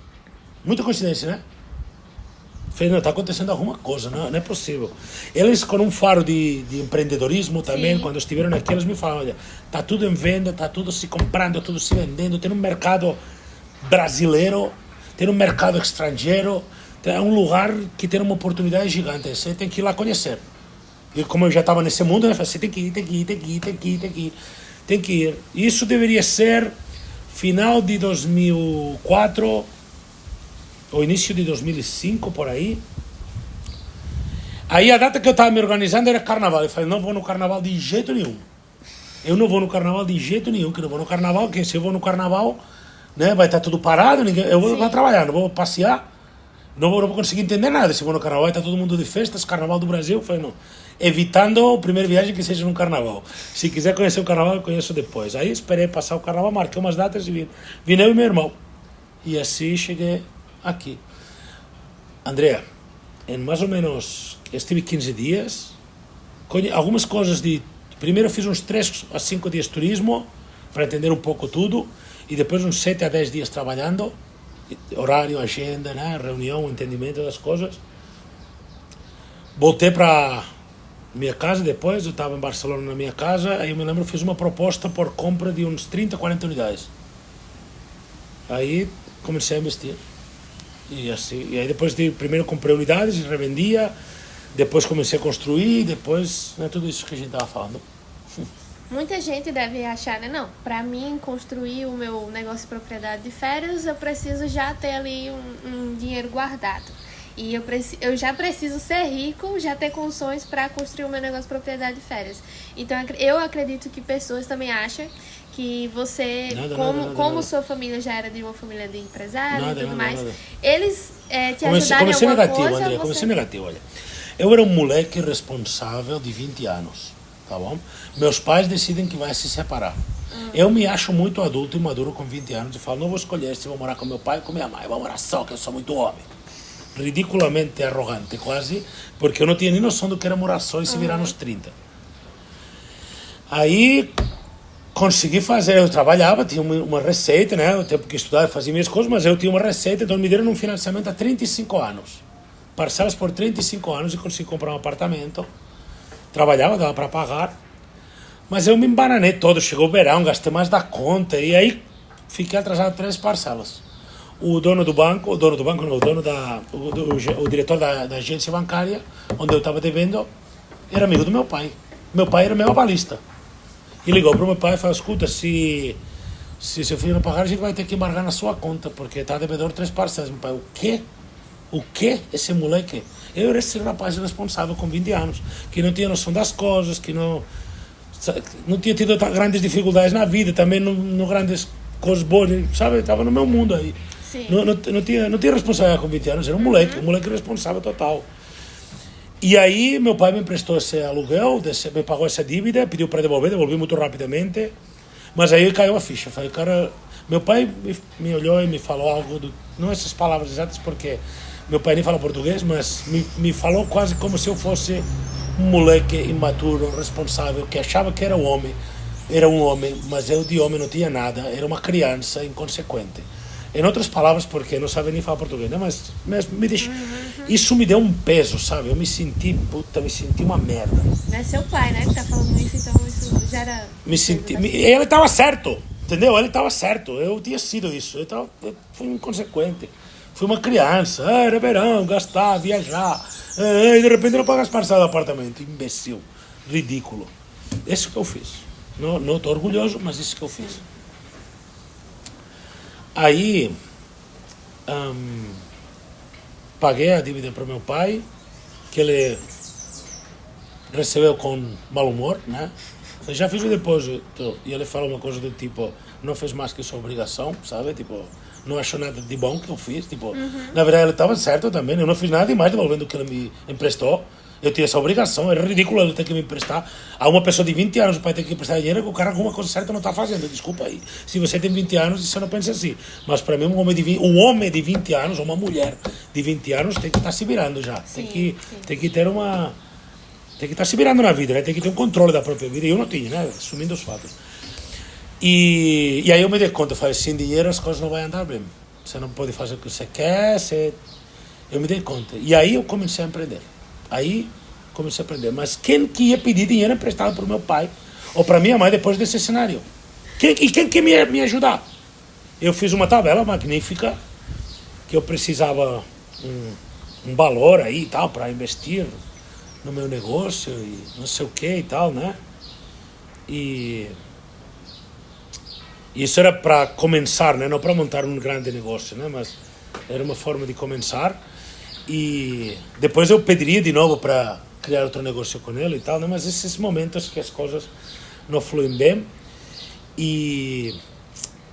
Muita coincidência, né? Falei, não, está acontecendo alguma coisa, não é possível. Eles, com um faro de empreendedorismo também, quando estiveram aqui, eles me falaram, olha, está tudo em venda, está tudo se comprando, tudo se vendendo, tem um mercado brasileiro, tem um mercado estrangeiro, é um lugar que tem uma oportunidade gigante, você tem que ir lá conhecer. E como eu já estava nesse mundo, eu falei, você tem que ir. Isso deveria ser final de 2004, ou início de 2005, por aí. Aí a data que eu estava me organizando era carnaval. Eu falei, não vou no carnaval de jeito nenhum. Eu não vou no carnaval de jeito nenhum, que não vou no carnaval, porque se eu vou no carnaval, né, vai estar tudo parado, eu vou trabalhar, não vou passear, não vou conseguir entender nada. Se eu vou no carnaval, vai estar todo mundo de festas, carnaval do Brasil. Eu falei, não. Evitando a primeira viagem que seja no carnaval. Se quiser conhecer o carnaval, eu conheço depois. Aí esperei passar o carnaval, marquei umas datas e vim eu e meu irmão. E assim cheguei aqui. Andrea, em mais ou menos, estive 15 dias, algumas coisas primeiro fiz uns 3 a 5 dias de turismo, para entender um pouco tudo, e depois uns 7 a 10 dias trabalhando, horário, agenda, né, reunião, entendimento das coisas. Voltei para minha casa depois, eu estava em Barcelona na minha casa, aí eu me lembro, fiz uma proposta por compra de uns 30, 40 unidades. Aí comecei a investir. E aí depois primeiro comprei unidades e revendia, depois comecei a construir, depois, né, tudo isso que a gente estava falando. Muita gente deve achar, né? Não, para mim construir o meu negócio de propriedade de férias, eu preciso já ter ali um dinheiro guardado. E eu já preciso ser rico, já ter condições para construir o meu negócio de propriedade de férias. Então eu acredito que pessoas também acham que você, como sua família já era de uma família de empresário e tudo mais, eles te ajudaram em alguma negativo, coisa? André, comecei negativo, olha. Eu era um moleque responsável de 20 anos, tá bom? Meus pais decidem que vai se separar. Eu me acho muito adulto e maduro com 20 anos e falo, não vou escolher se vou morar com meu pai ou com minha mãe, vou morar só, que eu sou muito homem. Ridiculamente arrogante, quase, porque eu não tinha nem noção do que era morar só e se virar nos 30. Aí consegui fazer, eu trabalhava, tinha uma receita, né? Eu tinha que estudar, fazia minhas coisas, mas eu tinha uma receita, então me deram um financiamento há 35 anos. Parcelas por 35 anos e consegui comprar um apartamento. Trabalhava, dava para pagar, mas eu me embananei todo, chegou o verão, gastei mais da conta, e aí fiquei atrasado 3 parcelas. O dono do banco não, o diretor da agência bancária, onde eu estava devendo, era amigo do meu pai. Meu pai era meu abalista. E ligou para o meu pai e falou, escuta, se seu filho não pagar, a gente vai ter que embargar na sua conta, porque está devedor 3 parcelas. Meu pai, o quê? O quê? Esse moleque? Eu era esse rapaz responsável com 20 anos, que não tinha noção das coisas, que não tinha tido grandes dificuldades na vida, também não grandes coisas boas, sabe? Estava no meu mundo aí. Não tinha responsabilidade com 20 anos, era um moleque responsável total. E aí meu pai me emprestou esse aluguel, me pagou essa dívida, pediu para devolvi muito rapidamente, mas aí caiu a ficha. Falei, cara, meu pai me olhou e me falou algo, não essas palavras exatas, porque meu pai nem fala português, mas me falou quase como se eu fosse um moleque imaturo, responsável, que achava que era um homem, mas eu de homem não tinha nada, era uma criança inconsequente. Em outras palavras, porque não sabia nem falar português, né? Mas me deixa... Isso me deu um peso, sabe? Eu me senti uma merda. É seu pai, né, que tá falando isso, então isso já era... Ele estava certo, entendeu? Ele estava certo, eu tinha sido isso, eu fui inconsequente. Fui uma criança, era verão, gastar, viajar, e de repente não pagar as parcelas do apartamento. Imbecil, ridículo. Isso que eu fiz. Não estou orgulhoso, mas isso que eu fiz. Aí, paguei a dívida para meu pai, que ele recebeu com mau humor, né? Eu já fiz o depósito e ele falou uma coisa do tipo, não fez mais que sua obrigação, sabe? Tipo, não achou nada de bom que eu fiz, tipo, na verdade ele estava certo também, eu não fiz nada demais devolvendo o que ele me emprestou. Eu tinha essa obrigação, era ridículo ele ter que me emprestar. A uma pessoa de 20 anos, o pai ter que emprestar dinheiro, que o cara alguma coisa certa não está fazendo. Desculpa aí. Se você tem 20 anos, você não pensa assim. Mas para mim, um homem de 20 anos, ou uma mulher de 20 anos, tem que estar se virando já. Sim, tem que ter uma... Tem que estar se virando na vida, né? Tem que ter um controle da própria vida. E eu não tinha, né? Assumindo os fatos. E aí eu me dei conta, eu falei, sem dinheiro as coisas não vão andar bem. Você não pode fazer o que você quer, Eu me dei conta. E aí eu comecei a empreender. Aí comecei a aprender. Mas quem que ia pedir dinheiro emprestado para o meu pai ou para minha mãe depois desse cenário? Quem que me ajudar? Eu fiz uma tabela magnífica que eu precisava um valor aí e tal para investir no meu negócio e não sei o que e tal, né? E isso era para começar, né? Não para montar um grande negócio, né? Mas era uma forma de começar. E depois eu pediria de novo para criar outro negócio com ele e tal, né? Mas esses momentos que as coisas não fluem bem. E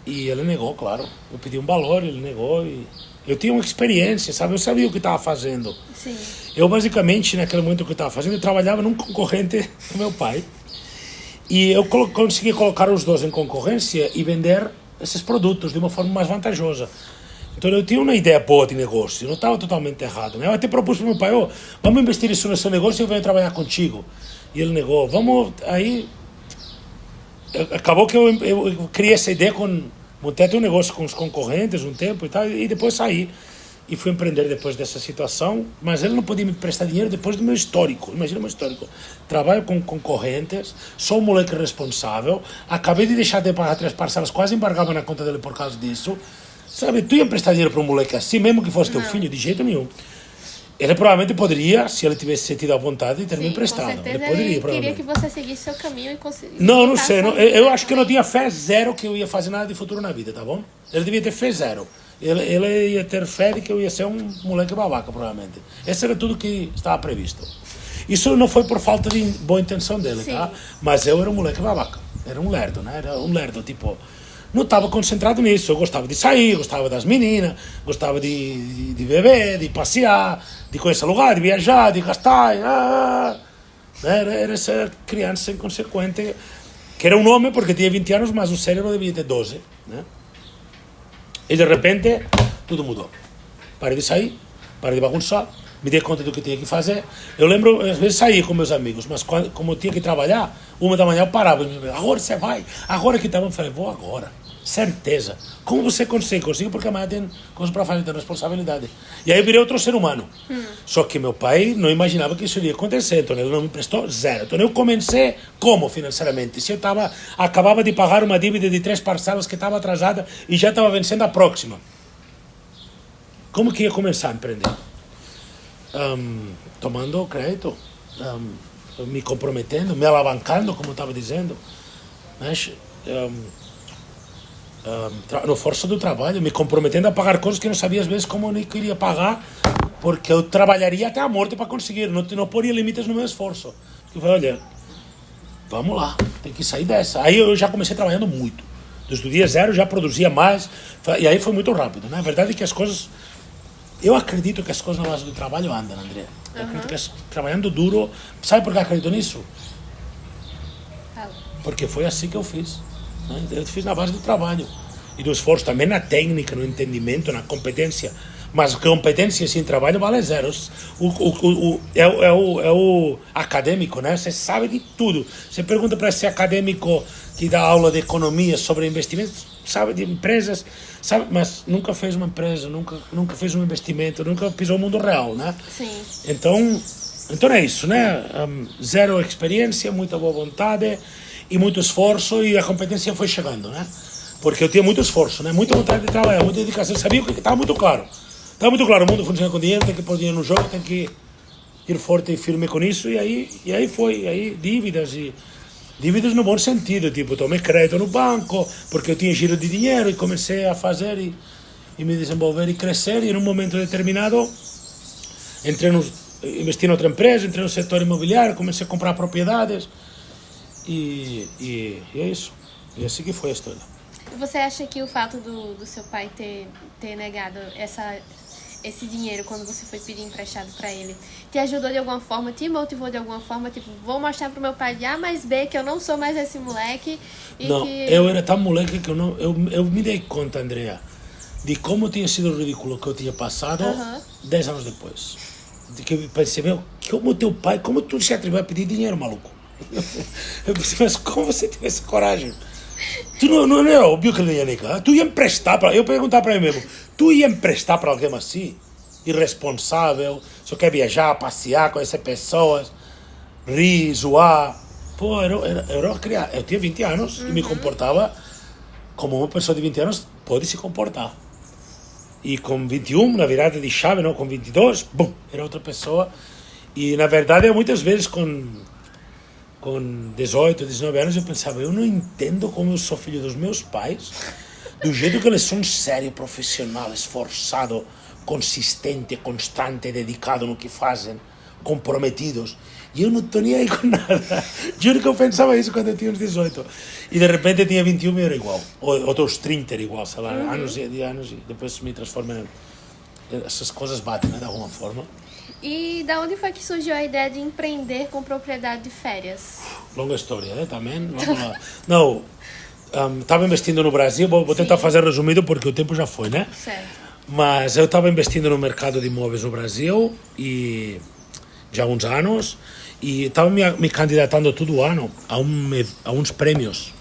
ele negou, claro. Eu pedi um valor, ele negou. E eu tinha uma experiência, sabe? Eu sabia o que estava fazendo. Sim. Eu, basicamente, naquele momento que eu estava fazendo, eu trabalhava num concorrente do meu pai. E eu consegui colocar os dois em concorrência e vender esses produtos de uma forma mais vantajosa. Então eu tinha uma ideia boa de negócio, não estava totalmente errado, né? Eu até propus para o meu pai, vamos investir isso no seu negócio e eu venho trabalhar contigo. E ele negou, vamos, aí... Acabou que eu criei essa ideia, montei até um negócio com os concorrentes um tempo e tal, e depois saí. E fui empreender depois dessa situação, mas ele não podia me prestar dinheiro depois do meu histórico. Imagina o meu histórico. Trabalho com concorrentes, sou um moleque responsável, acabei de deixar de pagar 3 parcelas, quase embargava na conta dele por causa disso. Sabe, tu ia emprestar dinheiro para um moleque assim, mesmo que fosse teu filho, de jeito nenhum. Ele provavelmente poderia, se ele tivesse sentido a vontade, ter me emprestado. Com certeza ele poderia, ele provavelmente. queria que você seguisse seu caminho e conseguisse... Não sei. Eu acho que eu não tinha fé zero que eu ia fazer nada de futuro na vida, tá bom? Ele devia ter fé zero. Ele ia ter fé de que eu ia ser um moleque babaca, provavelmente. Esse era tudo que estava previsto. Isso não foi por falta de boa intenção dele, Sim. tá? Mas eu era um moleque babaca. Era um lerdo, né? Era um lerdo, tipo... Não estava concentrado nisso. Eu gostava de sair, gostava das meninas, gostava de beber, de passear, de conhecer lugar, de viajar, de gastar. Era essa criança inconsequente, que era um homem porque tinha 20 anos, mas o cérebro devia ter 12, né? E de repente, tudo mudou. Parei de sair, parei de bagunçar, me dei conta do que tinha que fazer. Eu lembro, às vezes saía com meus amigos, mas como eu tinha que trabalhar, 1 da manhã eu parava. Agora você vai? Agora que estava? Eu falei, vou agora. Certeza. Como você consegue? Consigo porque amanhã tem coisas para fazer, tem responsabilidade. E aí eu virei outro ser humano. Só que meu pai não imaginava que isso iria acontecer, então ele não me emprestou zero. Então eu comecei como financeiramente? Se eu acabava de pagar uma dívida de 3 parcelas que estava atrasada e já estava vencendo a próxima. Como que ia começar a empreender? Tomando crédito, me comprometendo, me alavancando, como eu estava dizendo, mas, no força do trabalho, me comprometendo a pagar coisas que eu não sabia às vezes como eu nem queria pagar, porque eu trabalharia até a morte para conseguir, não poria limites no meu esforço. Eu falei, olha, vamos lá, tem que sair dessa. Aí eu já comecei trabalhando muito, desde o dia zero já produzia mais, e aí foi muito rápido, né? A verdade é que as coisas... Eu acredito que as coisas na base do trabalho andam, André. Eu acredito que trabalhando duro... Sabe por que eu acredito nisso? Porque foi assim que eu fiz. Né? Eu fiz na base do trabalho. E do esforço também na técnica, no entendimento, na competência. Mas competência sem trabalho vale zero. É o acadêmico, né? Você sabe de tudo. Você pergunta para esse acadêmico que dá aula de economia sobre investimentos, sabe de empresas, sabe, mas nunca fez uma empresa, nunca fez um investimento, nunca pisou o mundo real, né? Sim. Então é isso, né? Zero experiência, muita boa vontade e muito esforço, e a competência foi chegando, né? Porque eu tinha muito esforço, né? Muita vontade de trabalhar, muita dedicação. Eu sabia que estava muito claro. Estava muito claro, o mundo funciona com dinheiro, tem que pôr dinheiro no jogo, tem que ir forte e firme com isso, e aí foi, aí dívidas e dívidas no bom sentido, tipo, tomei crédito no banco, porque eu tinha giro de dinheiro e comecei a fazer e me desenvolver e crescer, e num momento determinado investi em outra empresa, entrei no setor imobiliário, comecei a comprar propriedades e é isso. E assim que foi a história. Você acha que o fato do seu pai ter negado esse dinheiro quando você foi pedir emprestado para ele te ajudou de alguma forma, te motivou de alguma forma, tipo, vou mostrar pro meu pai de A mais B que eu não sou mais esse moleque e não, que... eu era tão moleque que eu me dei conta, Andrea, de como tinha sido ridículo que eu tinha passado 10 anos depois. De que eu pensei, meu, como teu pai, como tu se atreveu a pedir dinheiro, maluco? Eu pensei, mas como você teve essa coragem? Tu não era óbvio que ele ia negar. Tu ia emprestar para... Eu perguntava para ele mesmo, tu ia emprestar para alguém assim? Irresponsável, só quer viajar, passear, conhecer pessoas, rir, zoar. Pô, eu tinha 20 anos e me comportava como uma pessoa de 20 anos pode se comportar. E com 21, na virada de chave, não, com 22, bum, era outra pessoa. E, na verdade, eu muitas vezes com 18, 19 anos, eu pensava, eu não entendo como eu sou filho dos meus pais, do jeito que eles são sério, profissional, esforçado, consistente, constante, dedicado no que fazem, comprometidos. E eu não estou nem aí com nada. Juro que eu pensava isso quando eu tinha uns 18. E de repente eu tinha 21 e era igual. Ou outros 30 era igual, sei lá, anos e anos. E depois me transformei. Essas coisas batem, né, de alguma forma. E da onde foi que surgiu a ideia de empreender com propriedade de férias? Longa história, né, também. Vamos lá. Não, estava investindo no Brasil, vou tentar fazer resumido porque o tempo já foi, né? Certo. Mas eu estava investindo no mercado de imóveis no Brasil e já há uns anos e estava me candidatando todo ano a uns prêmios.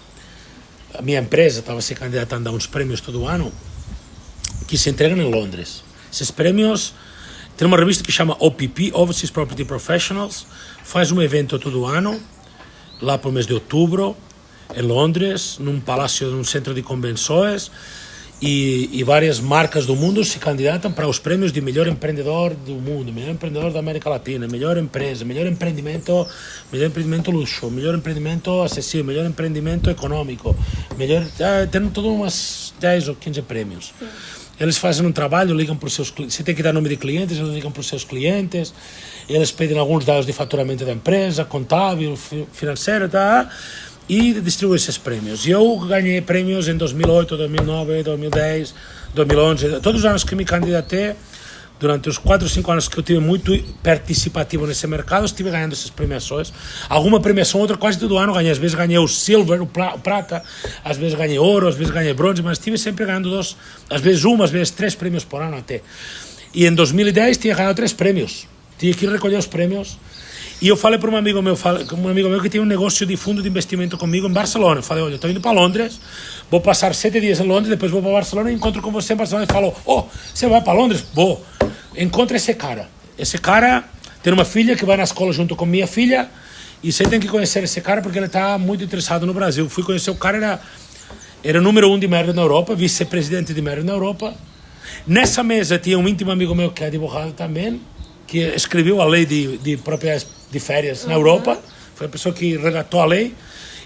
A minha empresa estava se candidatando a uns prêmios todo ano que se entregam em Londres. Esses prêmios, tem uma revista que chama OPP, Overseas Property Professionals, faz um evento todo ano, lá para o mês de outubro, em Londres, num palácio, num centro de convenções, e várias marcas do mundo se candidatam para os prêmios de melhor empreendedor do mundo, melhor empreendedor da América Latina, melhor empresa, melhor empreendimento luxo, melhor empreendimento acessível, melhor empreendimento econômico, tem todas umas 10 ou 15 prêmios. Sim. Eles fazem um trabalho, ligam para os seus clientes, você tem que dar nome de clientes, eles ligam para os seus clientes, eles pedem alguns dados de faturamento da empresa, contábil, financeiro, e distribuem esses prêmios. E eu ganhei prêmios em 2008, 2009, 2010, 2011, todos os anos que me candidatei, durante os 4 ou 5 anos que eu tive muito participativo nesse mercado, estive ganhando essas premiações. Alguma premiação, outra, quase todo ano ganhei. Às vezes ganhei o silver, o prata, às vezes ganhei ouro, às vezes ganhei bronze, mas estive sempre ganhando às vezes 3 prêmios por ano até. E em 2010 tinha ganhado 3 prêmios. Tinha que ir recolher os prêmios. E eu falei para um amigo meu que tinha um negócio de fundo de investimento comigo em Barcelona. Eu falei, olha, estou indo para Londres, vou passar 7 dias em Londres, depois vou para Barcelona e encontro com você em Barcelona. Ele falou, você vai para Londres? Vou. Encontra esse cara. Esse cara tem uma filha que vai na escola junto com minha filha e você tem que conhecer esse cara porque ele está muito interessado no Brasil. Fui conhecer o cara, era o número 1 de Merrill na Europa, vice-presidente de Merrill na Europa. Nessa mesa tinha um íntimo amigo meu que é advogado também, que escreveu a lei de propriedades de férias na Europa, foi a pessoa que redatou a lei,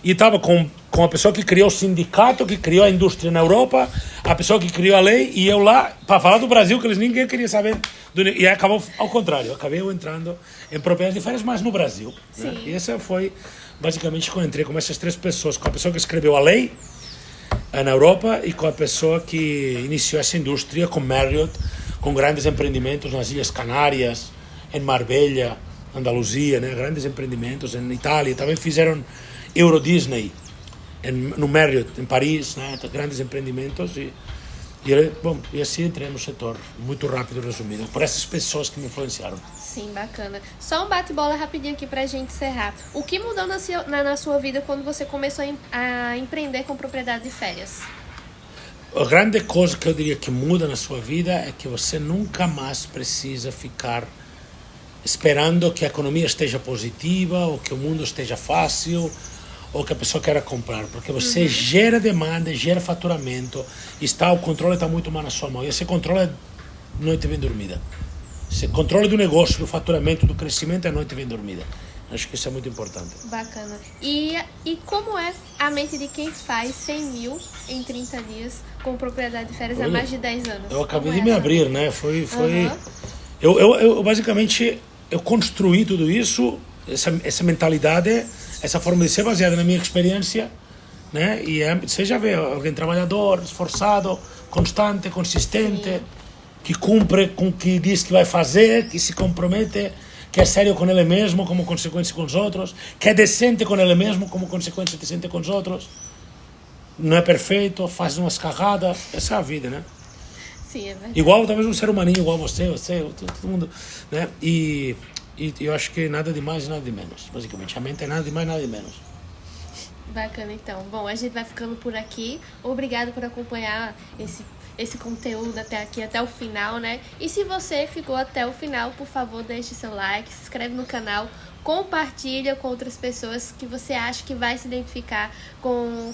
e estava com a pessoa que criou o sindicato, que criou a indústria na Europa, a pessoa que criou a lei, e eu lá, para falar do Brasil, que ninguém queria saber, e acabou ao contrário, acabei eu entrando em propriedades de férias, mas no Brasil. Né? E essa foi, basicamente, quando eu entrei com essas 3 pessoas, com a pessoa que escreveu a lei na Europa e com a pessoa que iniciou essa indústria com Marriott, com grandes empreendimentos nas Ilhas Canárias, em Marbella, Andaluzia, né? Grandes empreendimentos em Itália, também fizeram Euro Disney no Marriott, em Paris, né? Grandes empreendimentos e assim entrei no setor, muito rápido resumido, por essas pessoas que me influenciaram. Sim, bacana. Só um bate-bola rapidinho aqui pra gente encerrar. O que mudou na sua vida quando você começou a empreender com propriedade de férias? A grande coisa que eu diria que muda na sua vida é que você nunca mais precisa ficar esperando que a economia esteja positiva, ou que o mundo esteja fácil, ou que a pessoa queira comprar, porque você gera demanda, gera faturamento, o controle está muito mais na sua mão, e esse controle é noite bem dormida. Esse controle do negócio, do faturamento, do crescimento é noite bem dormida. Acho que isso é muito importante. Bacana. E como é a mente de quem faz 100 mil em 30 dias com propriedade de férias há mais de 10 anos? Eu acabei Como de me essa? abrir, né? Eu basicamente, eu construí tudo isso, essa mentalidade, essa forma de ser baseada na minha experiência, né? E você já vê, alguém trabalhador, esforçado, constante, consistente, Sim. que cumpre com o que diz que vai fazer, que se compromete, que é sério com ele mesmo como consequência com os outros, que é decente com ele mesmo como consequência decente com os outros. Não é perfeito, faz umas cagadas, essa é a vida, né? Sim, é verdade. Igual talvez um ser humaninho, igual você, todo mundo, né? E eu acho que nada de mais, nada de menos, basicamente. A mente é nada de mais, nada de menos. Bacana, então. Bom, a gente vai ficando por aqui. Obrigado por acompanhar esse conteúdo até aqui, até o final, né? E se você ficou até o final, por favor, deixe seu like, se inscreve no canal, compartilha com outras pessoas que você acha que vai se identificar com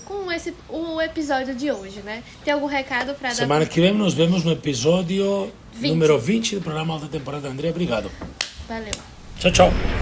o episódio de hoje, né? Tem algum recado para dar? Semana que vem nos vemos no episódio 20. número 20 do programa Alta Temporada. André, obrigado. Valeu. Tchau, tchau.